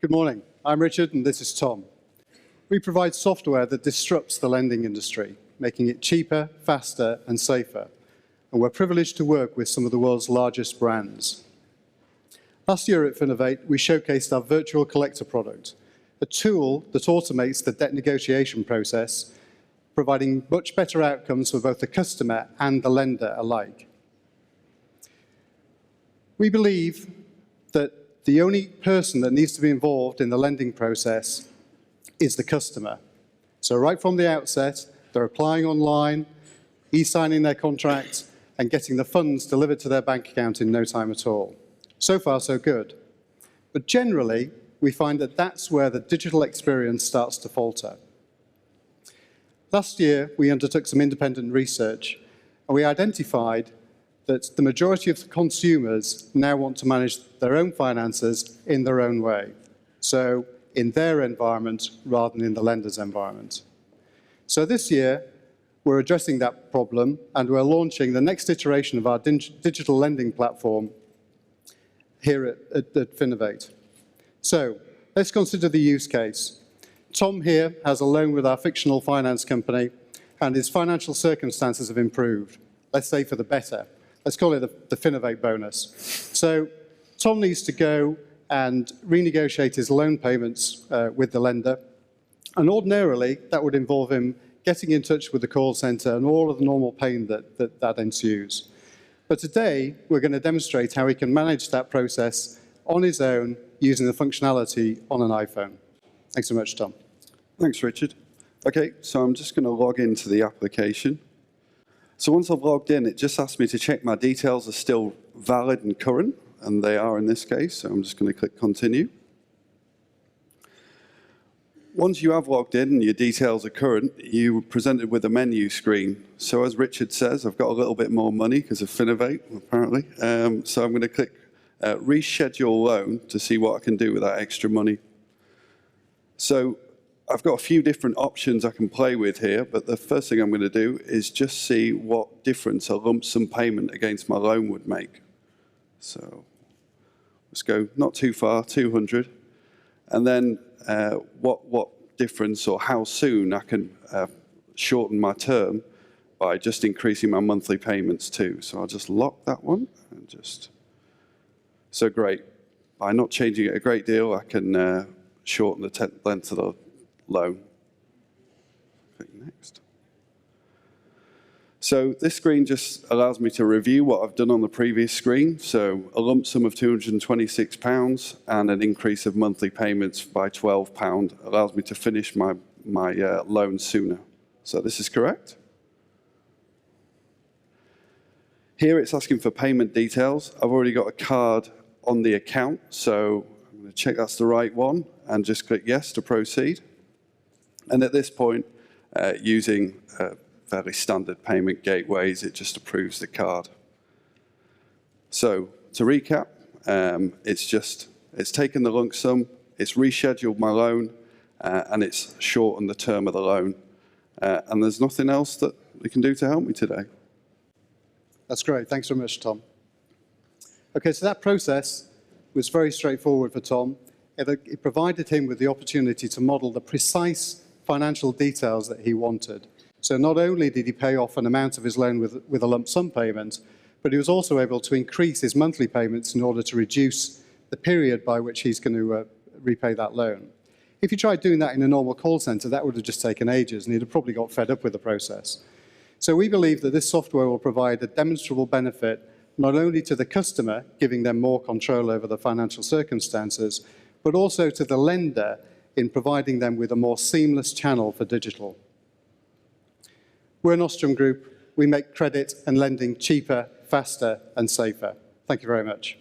Good morning. I'm Richard and this is Tom. We provide software that disrupts the lending industry, making it cheaper, faster and safer. And we're privileged to work with some of the world's largest brands. Last year at Finovate, we showcased our virtual collector product, a tool that automates the debt negotiation process, providing much better outcomes for both the customer and the lender alike. We believe that the only person that needs to be involved in the lending process is the customer. So right from the outset, they're applying online, e-signing their contract, and getting the funds delivered to their bank account in no time at all. So far, so good. But generally, we find that that's where the digital experience starts to falter. Last year, we undertook some independent research, and we identified that the majority of consumers now want to manage their own finances in their own way. So in their environment rather than in the lender's environment. So this year, we're addressing that problem and we're launching the next iteration of our digital lending platform here at Finovate. So let's consider the use case. Tom here has a loan with our fictional finance company and his financial circumstances have improved, let's say for the better. Let's call it the Finovate bonus. So Tom needs to go and renegotiate his loan payments with the lender. And ordinarily, that would involve him getting in touch with the call center and all of the normal pain that ensues. But today, we're going to demonstrate how he can manage that process on his own using the functionality on an iPhone. Thanks so much, Tom. Thanks, Richard. Okay, so I'm just going to log into the application. So once I've logged in, it just asks me to check my details are still valid and current, and they are in this case, so I'm just going to click Continue. Once you have logged in and your details are current, you're presented with a menu screen. So as Richard says, I've got a little bit more money because of Finovate, apparently. So I'm going to click Reschedule Loan to see what I can do with that extra money. So I've got a few different options I can play with here, but the first thing I'm going to do is just see what difference a lump sum payment against my loan would make. So let's go not too far, 200, and then what difference or how soon I can shorten my term by just increasing my monthly payments too. So I'll just lock that one and just, so great. By not changing it a great deal, I can shorten the length of the loan. Click Next. So this screen just allows me to review what I've done on the previous screen. So a lump sum of £226 and an increase of monthly payments by £12 allows me to finish my loan sooner. So this is correct. Here it's asking for payment details. I've already got a card on the account, so I'm going to check that's the right one and just click Yes to proceed. And at this point, using fairly standard payment gateways, it just approves the card. So to recap, it's taken the lump sum, it's rescheduled my loan, and it's shortened the term of the loan. And there's nothing else that we can do to help me today. That's great. Thanks very much, Tom. Okay, so that process was very straightforward for Tom. It provided him with the opportunity to model the precise financial details that he wanted. So not only did he pay off an amount of his loan with a lump sum payment, but he was also able to increase his monthly payments in order to reduce the period by which he's going to repay that loan. If you tried doing that in a normal call center, that would have just taken ages, and he'd have probably got fed up with the process. So we believe that this software will provide a demonstrable benefit not only to the customer, giving them more control over the financial circumstances, but also to the lender in providing them with a more seamless channel for digital. We're an Ostrom Group. We make credit and lending cheaper, faster, and safer. Thank you very much.